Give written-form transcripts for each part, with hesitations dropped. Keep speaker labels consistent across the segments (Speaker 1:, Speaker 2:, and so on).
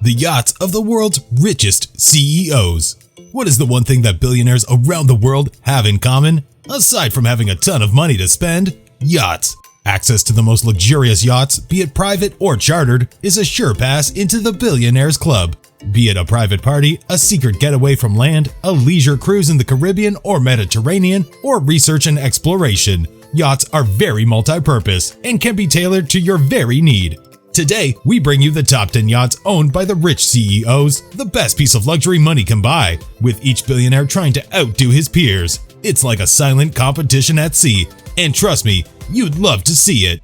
Speaker 1: The yachts of the world's richest CEOs. What is the one thing that billionaires around the world have in common? Aside from having a ton of money to spend, yachts. Access to the most luxurious yachts, be it private or chartered, is a sure pass into the Billionaires Club. Be it a private party, a secret getaway from land, a leisure cruise in the Caribbean or Mediterranean, or research and exploration, yachts are very multi-purpose and can be tailored to your very need. Today, we bring you the top 10 yachts owned by the rich CEOs, the best piece of luxury money can buy, with each billionaire trying to outdo his peers. It's like a silent competition at sea, and trust me, you'd love to see it.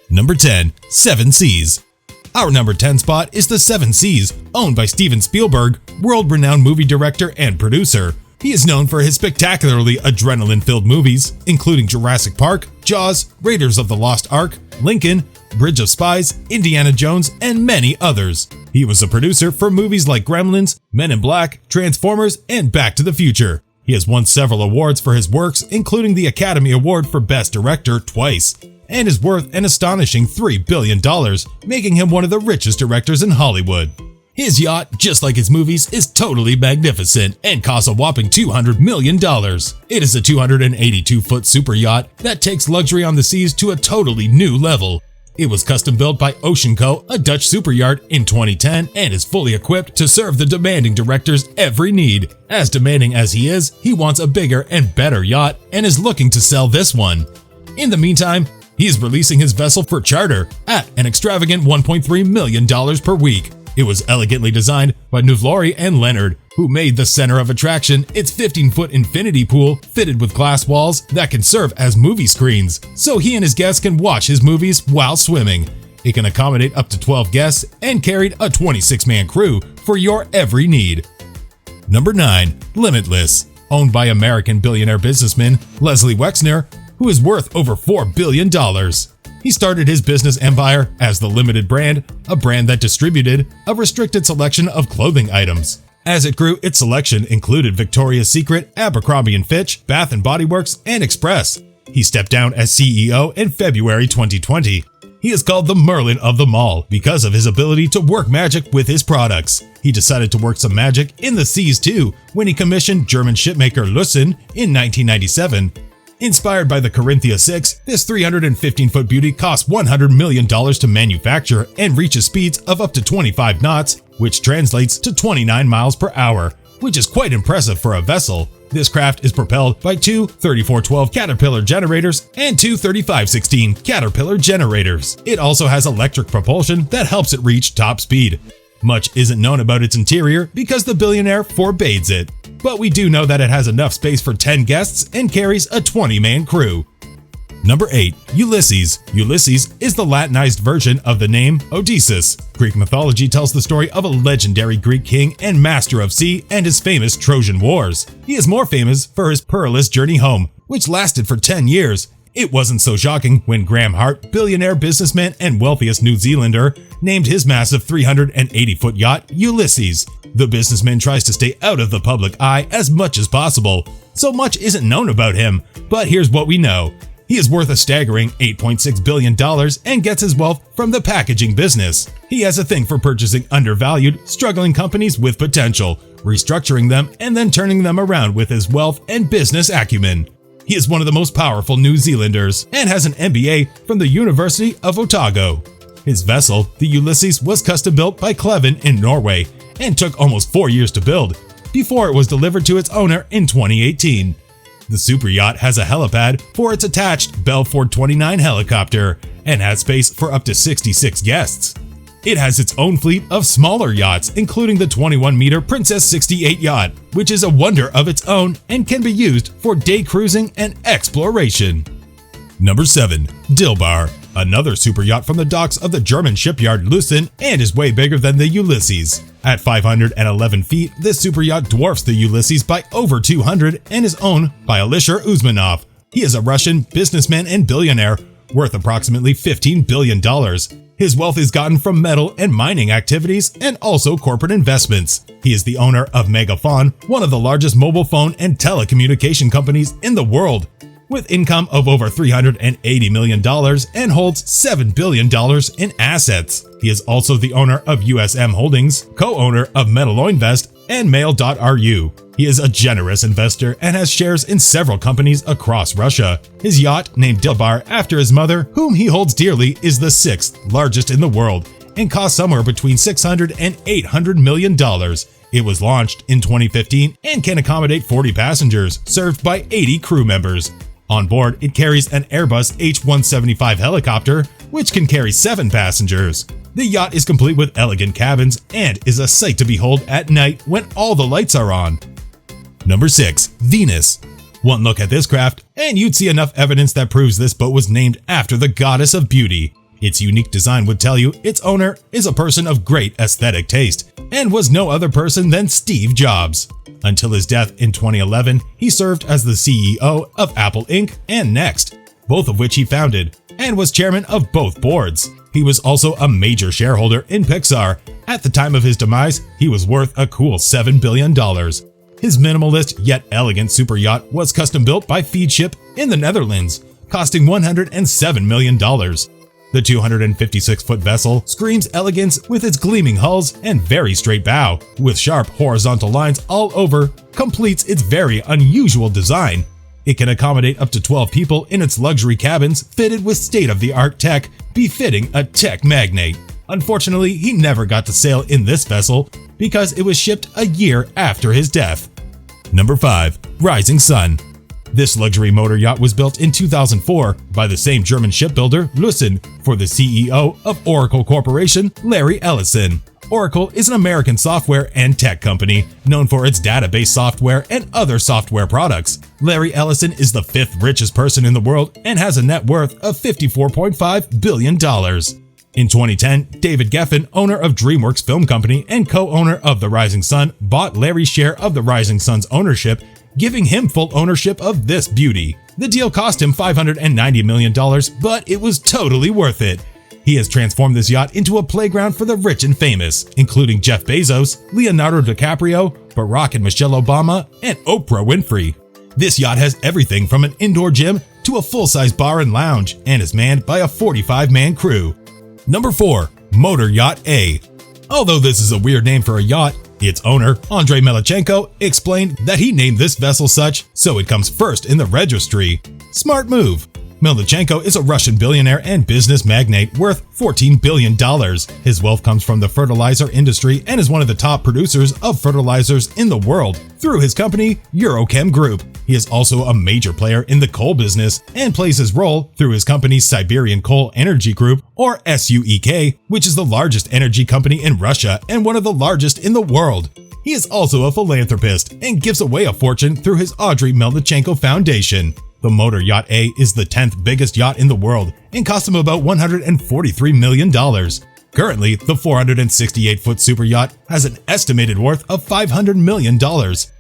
Speaker 1: Number 10. Seven Seas. Our number 10 spot is the Seven Seas, owned by Steven Spielberg, world-renowned movie director and producer. He is known for his spectacularly adrenaline-filled movies, including Jurassic Park, Jaws, Raiders of the Lost Ark, Lincoln, Bridge of Spies, Indiana Jones, and many others. He was a producer for movies like Gremlins, Men in Black, Transformers, and Back to the Future. He has won several awards for his works, including the Academy Award for Best Director twice, and is worth an astonishing $3 billion, making him one of the richest directors in Hollywood. His yacht, just like his movies, is totally magnificent and costs a whopping $200 million. It is a 282-foot super yacht that takes luxury on the seas to a totally new level. It was custom built by Ocean Co., a Dutch super yacht, in 2010 and is fully equipped to serve the demanding director's every need. As demanding as he is, he wants a bigger and better yacht and is looking to sell this one. In the meantime, he is releasing his vessel for charter at an extravagant $1.3 million per week. It was elegantly designed by Nuvlori and Leonard, who made the center of attraction its 15-foot infinity pool fitted with glass walls that can serve as movie screens, so he and his guests can watch his movies while swimming. It can accommodate up to 12 guests and carried a 26-man crew for your every need. Number 9. Limitless. Owned by American billionaire businessman Leslie Wexner, who is worth over $4 billion. He started his business empire as the Limited brand, a brand that distributed a restricted selection of clothing items. As it grew, its selection included Victoria's Secret, Abercrombie & Fitch, Bath & Body Works, and Express. He stepped down as CEO in February 2020. He is called the Merlin of them all because of his ability to work magic with his products. He decided to work some magic in the seas too when he commissioned German shipmaker ULYSSES in 1997. Inspired by the Corinthia 6, this 315-foot beauty costs $100 million to manufacture and reaches speeds of up to 25 knots, which translates to 29 miles per hour, which is quite impressive for a vessel. This craft is propelled by two 3412 Caterpillar generators and two 3516 Caterpillar generators. It also has electric propulsion that helps it reach top speed. Much isn't known about its interior because the billionaire forbids it, but we do know that it has enough space for 10 guests and carries a 20-man crew. Number 8. Ulysses. Ulysses is the Latinized version of the name Odysseus. Greek mythology tells the story of a legendary Greek king and master of sea and his famous Trojan Wars. He is more famous for his perilous journey home, which lasted for 10 years. It wasn't so shocking when Graham Hart, billionaire businessman and wealthiest New Zealander, named his massive 380-foot yacht Ulysses. The businessman tries to stay out of the public eye as much as possible, so much isn't known about him, but here's what we know. He is worth a staggering $8.6 billion and gets his wealth from the packaging business. He has a thing for purchasing undervalued, struggling companies with potential, restructuring them, and then turning them around with his wealth and business acumen. He is one of the most powerful New Zealanders and has an MBA from the University of Otago. His vessel, the Ulysses, was custom built by Kleven in Norway and took almost 4 years to build, before it was delivered to its owner in 2018. The super yacht has a helipad for its attached Bell 429 helicopter and has space for up to 66 guests. It has its own fleet of smaller yachts, including the 21-meter Princess 68 yacht, which is a wonder of its own and can be used for day cruising and exploration. Number 7. DILBAR. Another super yacht from the docks of the German shipyard ULYSSES and is way bigger than the Ulysses. At 511 feet, this super yacht dwarfs the Ulysses by over 200 and is owned by Alisher Usmanov. He is a Russian businessman and billionaire, worth approximately $15 billion. His wealth is gotten from metal and mining activities and also corporate investments. He is the owner of Megaphone, one of the largest mobile phone and telecommunication companies in the world. with income of over $380 million and holds $7 billion in assets. He is also the owner of USM Holdings, co-owner of Metalloinvest, and Mail.ru. He is a generous investor and has shares in several companies across Russia. His yacht, named DILBAR after his mother, whom he holds dearly, is the 6th largest in the world and costs somewhere between $600 and $800 million. It was launched in 2015 and can accommodate 40 passengers, served by 80 crew members. On board, it carries an Airbus H-175 helicopter, which can carry 7 passengers. The yacht is complete with elegant cabins and is a sight to behold at night when all the lights are on. Number 6. Venus. One look at this craft, and you'd see enough evidence that proves this boat was named after the goddess of beauty. Its unique design would tell you its owner is a person of great aesthetic taste, and was no other person than Steve Jobs. Until his death in 2011, he served as the CEO of Apple Inc. and Next, both of which he founded, and was chairman of both boards. He was also a major shareholder in Pixar. At the time of his demise, he was worth a cool $7 billion. His minimalist yet elegant super yacht was custom built by Feedship in the Netherlands, costing $107 million. The 256-foot vessel screams elegance with its gleaming hulls and very straight bow, with sharp horizontal lines all over, completes its very unusual design. It can accommodate up to 12 people in its luxury cabins fitted with state-of-the-art tech, befitting a tech magnate. Unfortunately, he never got to sail in this vessel because it was shipped a year after his death. Number 5. Rising Sun. This luxury motor yacht was built in 2004 by the same German shipbuilder, ULYSSES, for the CEO of Oracle Corporation, Larry Ellison. Oracle is an American software and tech company known for its database software and other software products. Larry Ellison is the 5th richest person in the world and has a net worth of $54.5 billion. In 2010, David Geffen, owner of DreamWorks Film Company and co-owner of the Rising Sun, bought Larry's share of the Rising Sun's ownership, giving him full ownership of this beauty. The deal cost him $590 million, but it was totally worth it. He has transformed this yacht into a playground for the rich and famous, including Jeff Bezos, Leonardo DiCaprio, Barack and Michelle Obama, and Oprah Winfrey. This yacht has everything from an indoor gym to a full-size bar and lounge, and is manned by a 45-man crew. Number 4. Motor Yacht A. Although this is a weird name for a yacht, its owner, Andrei Melnichenko, explained that he named this vessel such so it comes first in the registry. Smart move. Melnichenko is a Russian billionaire and business magnate worth $14 billion. His wealth comes from the fertilizer industry and is one of the top producers of fertilizers in the world through his company, Eurochem Group. He is also a major player in the coal business and plays his role through his company Siberian Coal Energy Group, or SUEK, which is the largest energy company in Russia and one of the largest in the world. He is also a philanthropist and gives away a fortune through his Audrey Melnichenko Foundation. The Motor Yacht A is the 10th biggest yacht in the world and cost him about $143 million. Currently, the 468-foot super yacht has an estimated worth of $500 million.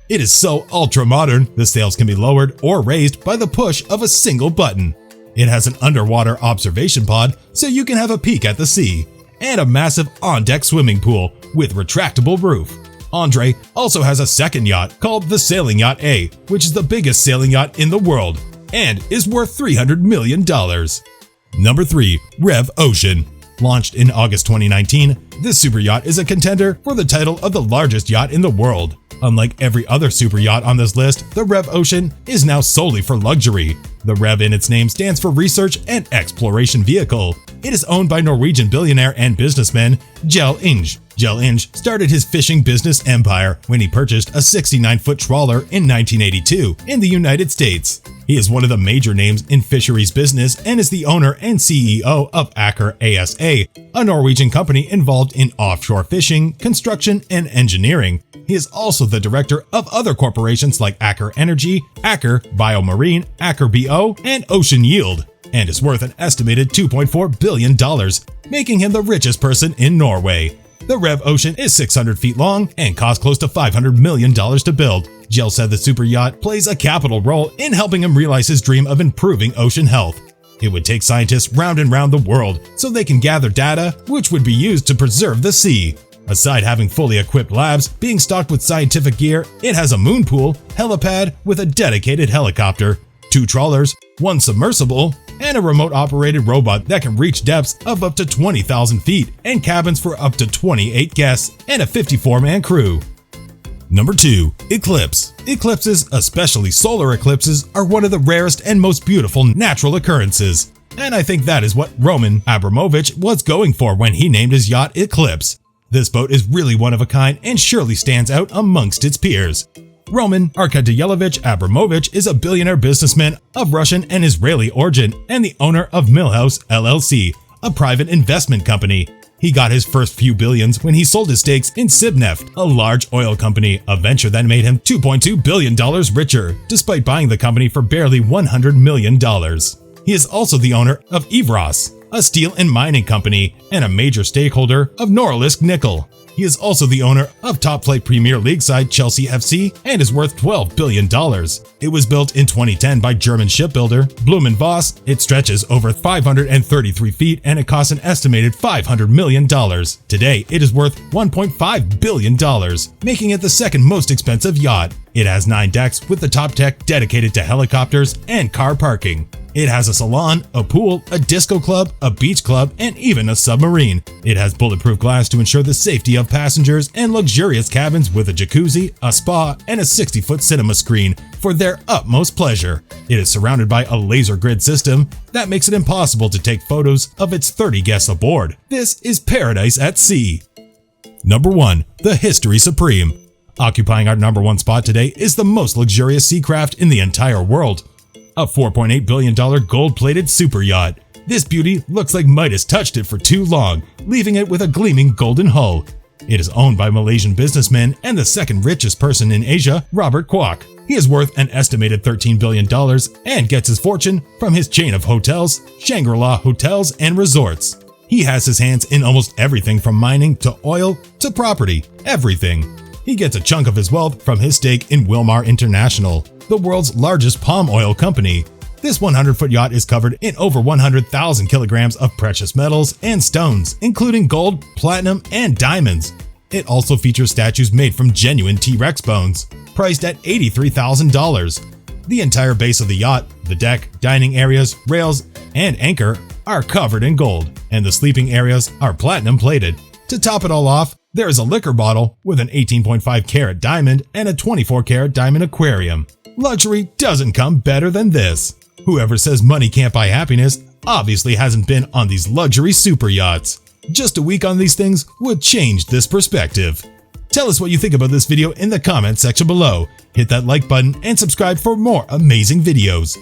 Speaker 1: It is so ultra-modern, the sails can be lowered or raised by the push of a single button. It has an underwater observation pod so you can have a peek at the sea, and a massive on-deck swimming pool with retractable roof. Andre also has a second yacht called the Sailing Yacht A, which is the biggest sailing yacht in the world and is worth $300 million. Number 3. Rev Ocean. Launched in August 2019, this super yacht is a contender for the title of the largest yacht in the world. Unlike every other super yacht on this list, the Rev Ocean is now solely for luxury. The Rev in its name stands for Research and Exploration Vehicle. It is owned by Norwegian billionaire and businessman Kjell Inge. Kjell Inge started his fishing business empire when he purchased a 69-foot trawler in 1982 in the United States. He is one of the major names in fisheries business and is the owner and CEO of Aker ASA, a Norwegian company involved in offshore fishing, construction, and engineering. He is also the director of other corporations like Aker Energy, Aker Biomarine, Aker BO, and Ocean Yield, and is worth an estimated $2.4 billion, making him the richest person in Norway. The Rev Ocean is 600 feet long and cost close to $500 million to build. Kjell said the super yacht plays a capital role in helping him realize his dream of improving ocean health. It would take scientists round and round the world so they can gather data which would be used to preserve the sea. Aside having fully equipped labs being stocked with scientific gear, it has a moon pool, helipad with a dedicated helicopter, 2 trawlers, 1 submersible, and a remote-operated robot that can reach depths of up to 20,000 feet and cabins for up to 28 guests and a 54-man crew. Number 2. Eclipse. Eclipses, especially solar eclipses, are one of the rarest and most beautiful natural occurrences. And I think that is what Roman Abramovich was going for when he named his yacht Eclipse. This boat is really one of a kind and surely stands out amongst its peers. Roman Arkadiyevich Abramovich is a billionaire businessman of Russian and Israeli origin and the owner of Millhouse LLC, a private investment company. He got his first few billions when he sold his stakes in Sibneft, a large oil company, a venture that made him $2.2 billion richer, despite buying the company for barely $100 million. He is also the owner of Evros, a steel and mining company, and a major stakeholder of Norilsk Nickel. He is also the owner of top-flight Premier League side Chelsea FC and is worth $12 billion. It was built in 2010 by German shipbuilder Blumen Voss. It stretches over 533 feet and it costs an estimated $500 million. Today, it is worth $1.5 billion, making it the second most expensive yacht. It has 9 decks with the top deck dedicated to helicopters and car parking. It has a salon, a pool, a disco club, a beach club, and even a submarine. It has bulletproof glass to ensure the safety of passengers and luxurious cabins with a jacuzzi, a spa, and a 60-foot cinema screen for their utmost pleasure. It is surrounded by a laser grid system that makes it impossible to take photos of its 30 guests aboard. This is paradise at sea. Number 1. The History Supreme. Occupying our number 1 spot today is the most luxurious sea craft in the entire world. A $4.8 billion gold-plated super yacht. This beauty looks like Midas touched it for too long, leaving it with a gleaming golden hull. It is owned by Malaysian businessman and the second richest person in Asia, Robert Kwok. He is worth an estimated $13 billion and gets his fortune from his chain of hotels, Shangri-La Hotels and Resorts. He has his hands in almost everything from mining to oil to property, everything. He gets a chunk of his wealth from his stake in Wilmar International, the world's largest palm oil company. This 100-foot yacht is covered in over 100,000 kilograms of precious metals and stones, including gold, platinum, and diamonds. It also features statues made from genuine T-Rex bones, priced at $83,000. The entire base of the yacht, the deck, dining areas, rails, and anchor are covered in gold, and the sleeping areas are platinum-plated. To top it all off, there is a liquor bottle with an 18.5 carat diamond and a 24 carat diamond aquarium. Luxury doesn't come better than this. Whoever says money can't buy happiness obviously hasn't been on these luxury super yachts. Just a week on these things would change this perspective. Tell us what you think about this video in the comment section below. Hit that like button and subscribe for more amazing videos.